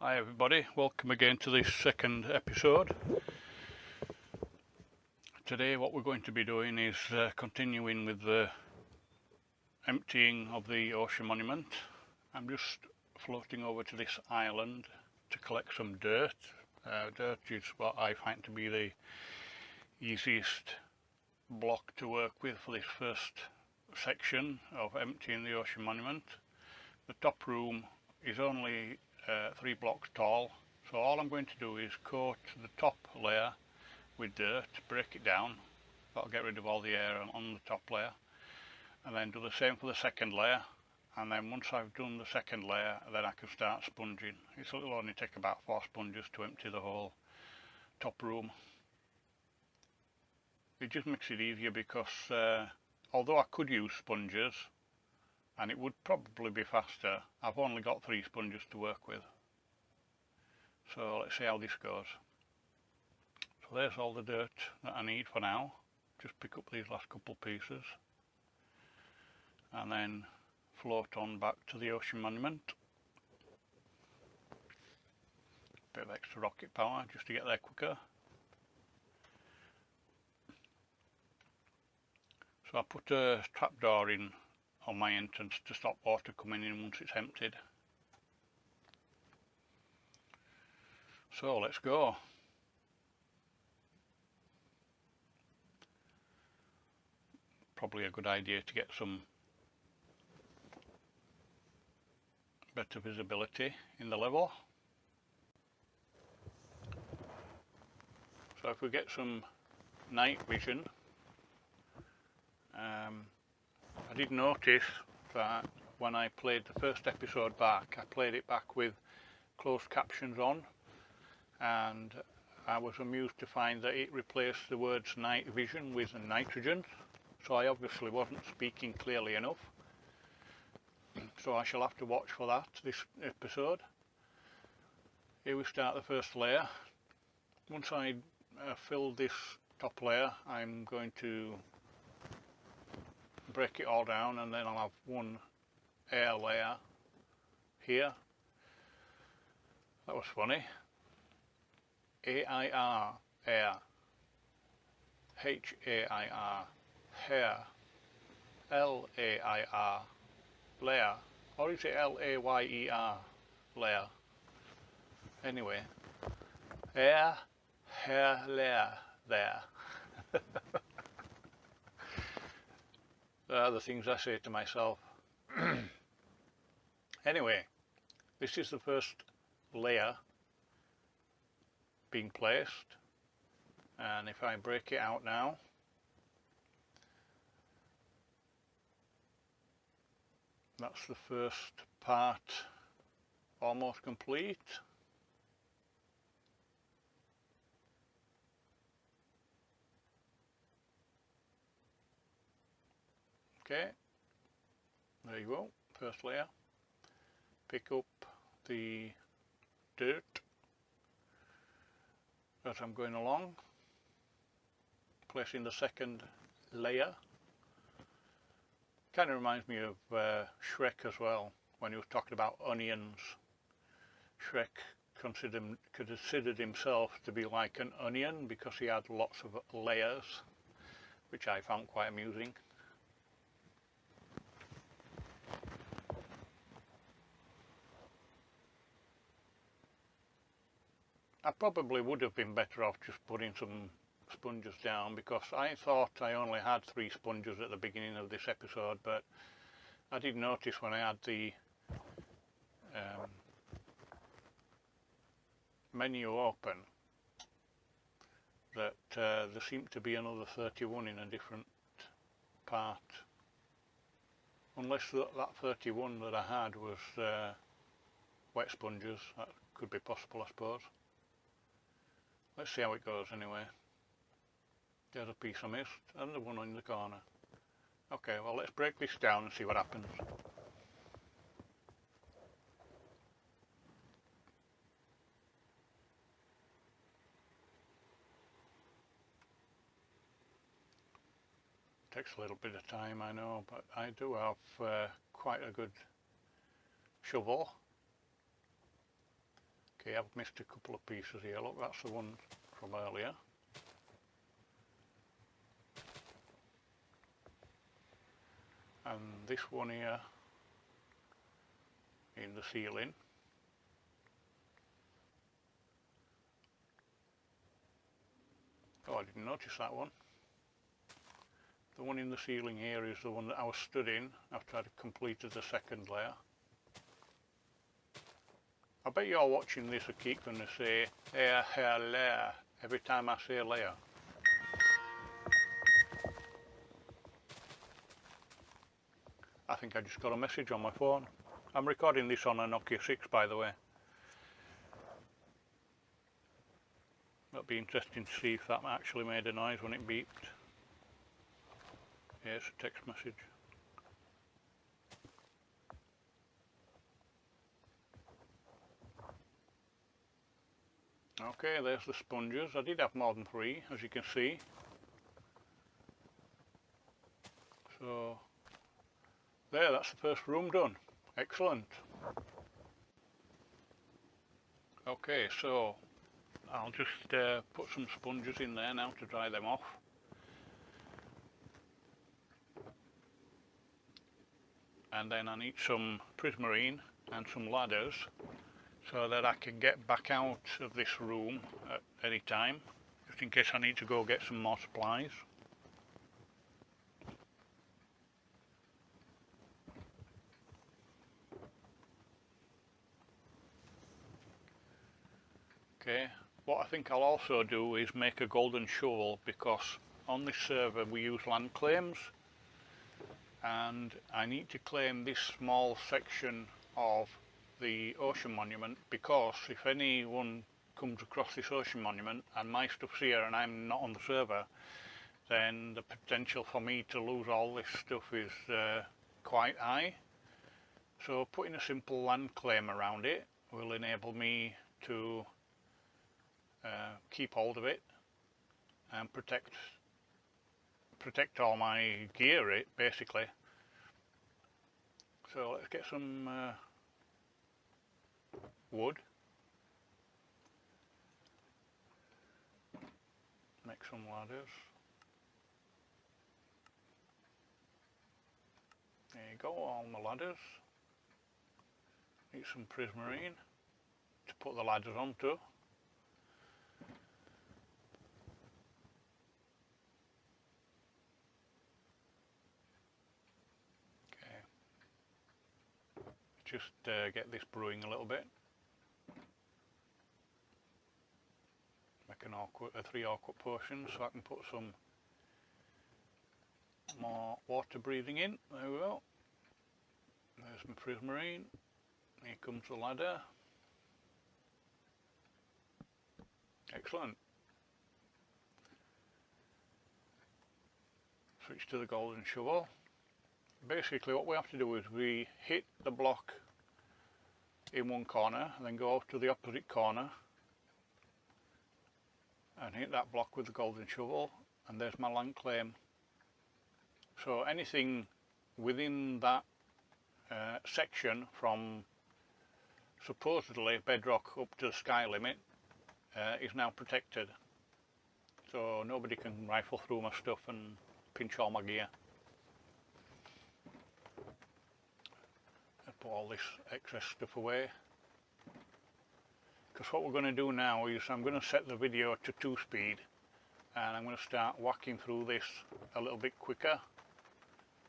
Hi everybody, welcome again to this second episode. Today what we're going to be doing is continuing with the emptying of the ocean monument. I'm just floating over to this island to collect some dirt. Dirt is what I find to be the easiest block to work with for this first section of emptying the ocean monument. The top room is only 3 blocks tall, so all I'm going to do is coat the top layer with dirt, break it down, that'll get rid of all the air on the top layer, and then do the same for the second layer, and then once I've done the second layer then I can start sponging. It'll only take about 4 sponges to empty the whole top room. It just makes it easier because although I could use sponges and it would probably be faster, I've only got 3 sponges to work with. So let's see how this goes. So there's all the dirt that I need for now. Just pick up these last couple pieces and then float on back to the ocean monument. Bit of extra rocket power just to get there quicker. So I put a trapdoor in on my entrance to stop water coming in once it's emptied. So let's go. Probably a good idea to get some better visibility in the level. So if we get some night vision, I did notice that when I played the first episode back, I played it back with closed captions on, and I was amused to find that it replaced the words night vision with nitrogen, so I obviously wasn't speaking clearly enough. So I shall have to watch for that this episode. Here we start the first layer. Once I fill this top layer, I'm going to break it all down, and then I'll have one air layer here. That was funny. A-I-R, air. H-A-I-R, hair. L-A-I-R, layer. Or is it L-A-Y-E-R, layer? Anyway, air, hair, layer, there. The things I say to myself. Anyway, this is the first layer being placed, and if I break it out now, that's the first part almost complete. Okay, there you go, first layer. Pick up the dirt as I'm going along, placing the second layer. Kind of reminds me of Shrek as well, when he was talking about onions. Shrek considered himself to be like an onion because he had lots of layers, which I found quite amusing. I probably would have been better off just putting some sponges down, because I thought I only had 3 sponges at the beginning of this episode, but I did notice when I had the menu open that there seemed to be another 31 in a different part, unless that 31 that I had was wet sponges. That could be possible, I suppose. Let's see how it goes anyway. There's a piece I missed, and the one in the corner. Okay, well let's break this down and see what happens. Takes a little bit of time, I know, but I do have quite a good shovel. Okay, I've missed a couple of pieces here. Look, that's the one from earlier. And this one here in the ceiling. Oh, I didn't notice that one. The one in the ceiling here is the one that I was stood in after I'd completed the second layer. I bet you're watching this and keep going to say layer every time I say layer. I think I just got a message on my phone. I'm recording this on a Nokia 6, by the way. That'll be interesting to see if that actually made a noise when it beeped. Yeah, it's a text message. Okay, there's the sponges. I did have more than 3, as you can see. So, there, that's the first room done. Excellent. Okay, so I'll just put some sponges in there now to dry them off. And then I need some prismarine and some ladders so that I can get back out of this room at any time, just in case I need to go get some more supplies. Okay, what I think I'll also do is make a golden shovel, because on this server we use land claims, and I need to claim this small section of the ocean monument, because if anyone comes across this ocean monument and my stuff's here and I'm not on the server, then the potential for me to lose all this stuff is quite high. So putting a simple land claim around it will enable me to keep hold of it and protect all my gear, basically. So let's get some wood, make some ladders. There you go, all my ladders. Need some prismarine to put the ladders onto. Just get this brewing a little bit. Make a 3 awkward potion so I can put some more water breathing in. There we go. There's my prismarine. Here comes the ladder. Excellent. Switch to the golden shovel. Basically what we have to do is we hit the block in one corner and then go off to the opposite corner and hit that block with the golden shovel, and there's my land claim. So anything within that section from supposedly bedrock up to the sky limit is now protected, so nobody can rifle through my stuff and pinch all my gear. Put all this excess stuff away, because what we're going to do now is I'm going to set the video to 2 speed and I'm going to start whacking through this a little bit quicker,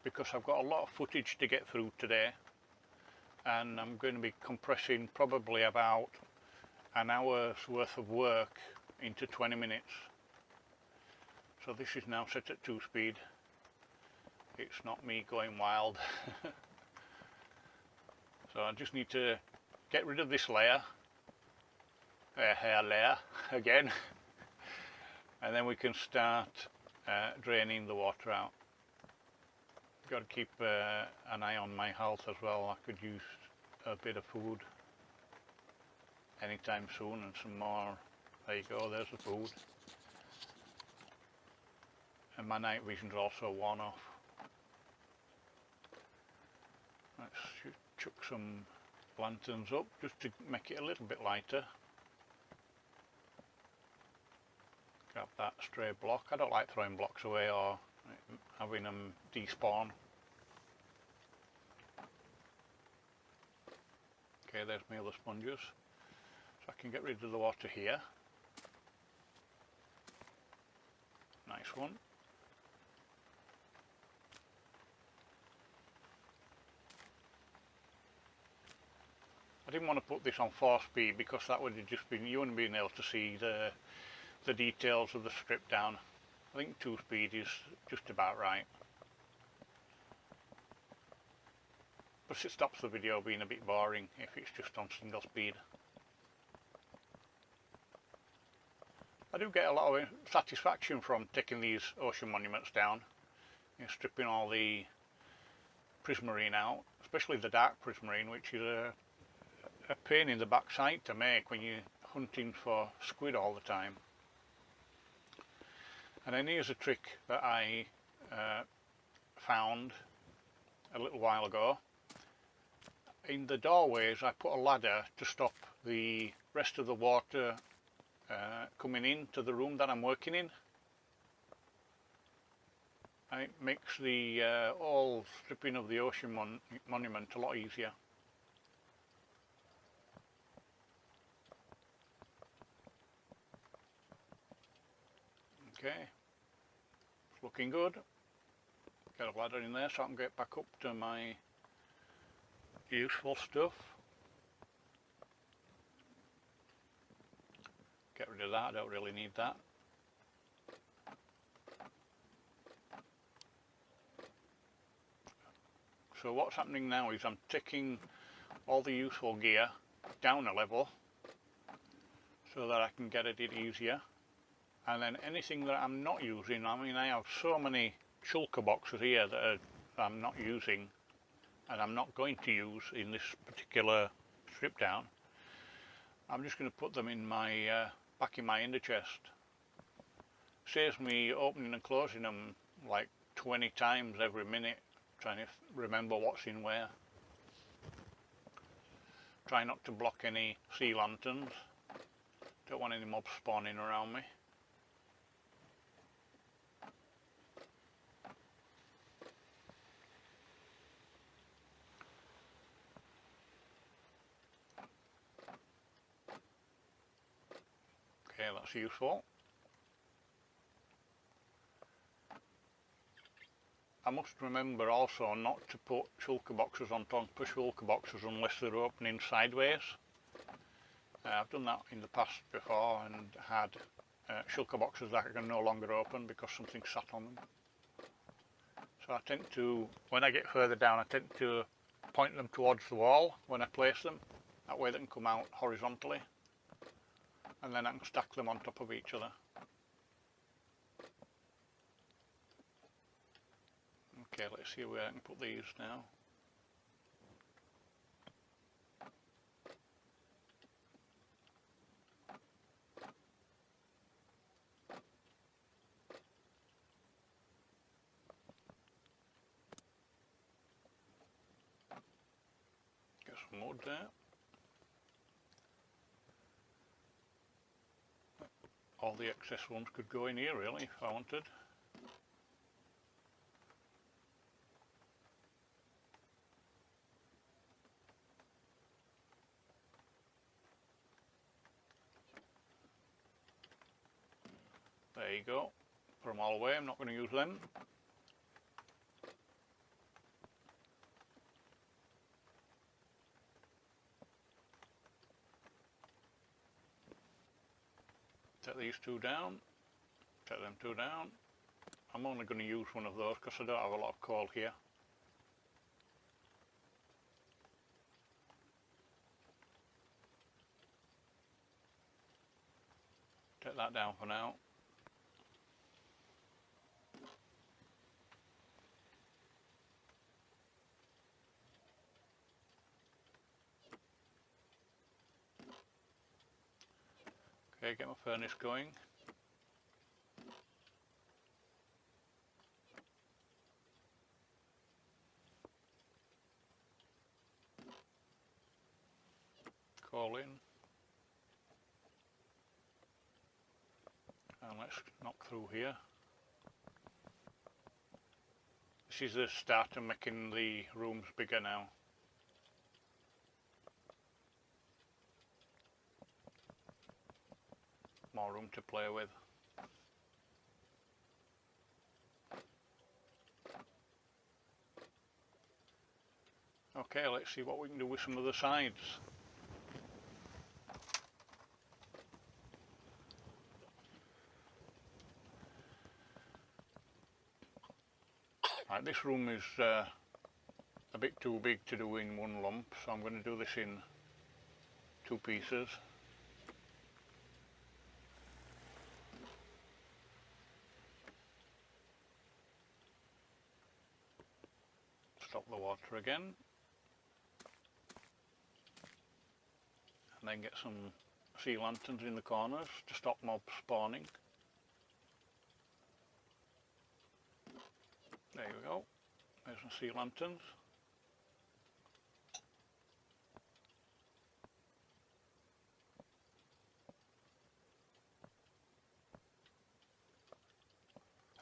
because I've got a lot of footage to get through today and I'm going to be compressing probably about an hour's worth of work into 20 minutes. So this is now set at 2 speed. It's not me going wild. So I just need to get rid of this layer, hair layer again, and then we can start draining the water out. Got to keep an eye on my health as well. I could use a bit of food anytime soon, and some more. There you go, there's the food. And my night vision's also worn off. Let's chuck some lanterns up just to make it a little bit lighter. Grab that stray block. I don't like throwing blocks away or having them despawn. Okay, there's my other sponges. So I can get rid of the water here. Nice one. I didn't want to put this on 4-speed because that would have just been, you wouldn't been able to see the details of the strip down. I think 2-speed is just about right. Plus it stops the video being a bit boring if it's just on single speed. I do get a lot of satisfaction from taking these ocean monuments down and stripping all the prismarine out, especially the dark prismarine, which is a pain in the backside to make when you're hunting for squid all the time. And then here's a trick that I found a little while ago. In the doorways I put a ladder to stop the rest of the water coming into the room that I'm working in. And it makes the whole stripping of the ocean monument a lot easier. Okay, it's looking good. Get a ladder in there so I can get back up to my useful stuff. Get rid of that, I don't really need that. So what's happening now is I'm taking all the useful gear down a level so that I can get at it easier. And then anything that I'm not using, I mean I have so many shulker boxes here that I'm not using and I'm not going to use in this particular strip down. I'm just going to put them in my back in my ender chest. Saves me opening and closing them like 20 times every minute, trying to remember what's in where. Try not to block any sea lanterns. Don't want any mobs spawning around me. Okay, that's useful. I must remember also not to put shulker boxes on top of shulker boxes unless they're opening sideways. I've done that in the past before and had shulker boxes that are no longer open because something sat on them. So I tend to, when I get further down, I tend to point them towards the wall when I place them. That way they can come out horizontally. And then I can stack them on top of each other. Okay, let's see where I can put these now. Get some wood there. All the excess ones could go in here really if I wanted. There you go. Put them all away, I'm not going to use them. Take these two down, take them two down. I'm only going to use one of those because I don't have a lot of coal here. Take that down for now. Okay, get my furnace going. Coal in. And let's let's knock through here. This is the start of making the rooms bigger now. More room to play with. Okay, let's see what we can do with some of the sides. Right, this room is a bit too big to do in one lump, so I'm going to do this in two pieces. Stop the water again. And then get some sea lanterns in the corners to stop mobs spawning. There we go, there's some sea lanterns.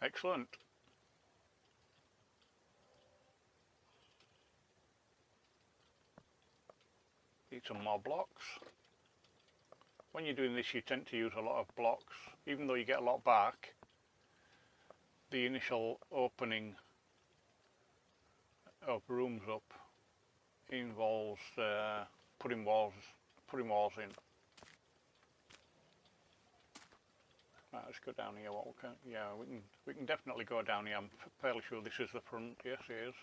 Excellent. Need some more blocks. When you're doing this, you tend to use a lot of blocks, even though you get a lot back. The initial opening of rooms up involves putting walls in. Right, let's go down here. What we can, yeah, we can definitely go down here. I'm fairly sure this is the front. Yes, it is.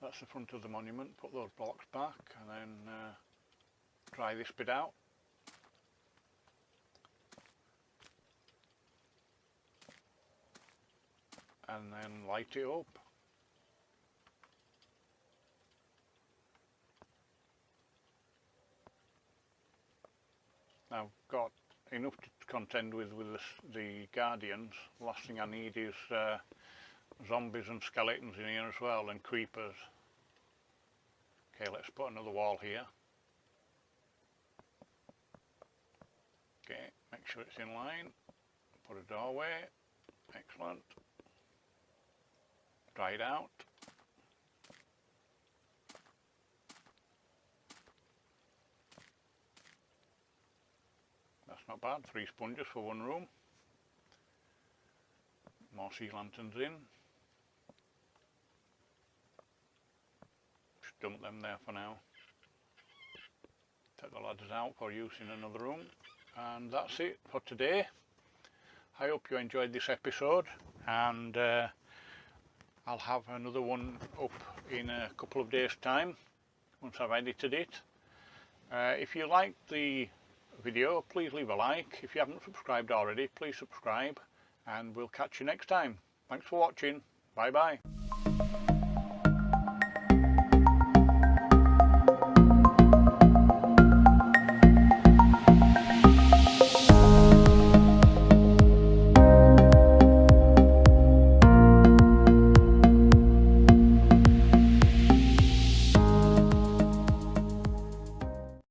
That's the front of the monument. Put those blocks back and then dry this bit out. And then light it up. Now I've got enough to contend with the Guardians. The last thing I need is zombies and skeletons in here as well, and creepers. Okay, let's put another wall here. Okay, make sure it's in line. Put a doorway. Excellent. Dry it out. That's not bad. 3 sponges for one room. More sea lanterns in. Just dump them there for now. Take the ladders out for use in another room. And that's it for today. I hope you enjoyed this episode, and I'll have another one up in a couple of days' time once I've edited it. If you liked the video, please leave a like. If you haven't subscribed already, please subscribe, and we'll catch you next time. Thanks for watching. Bye bye.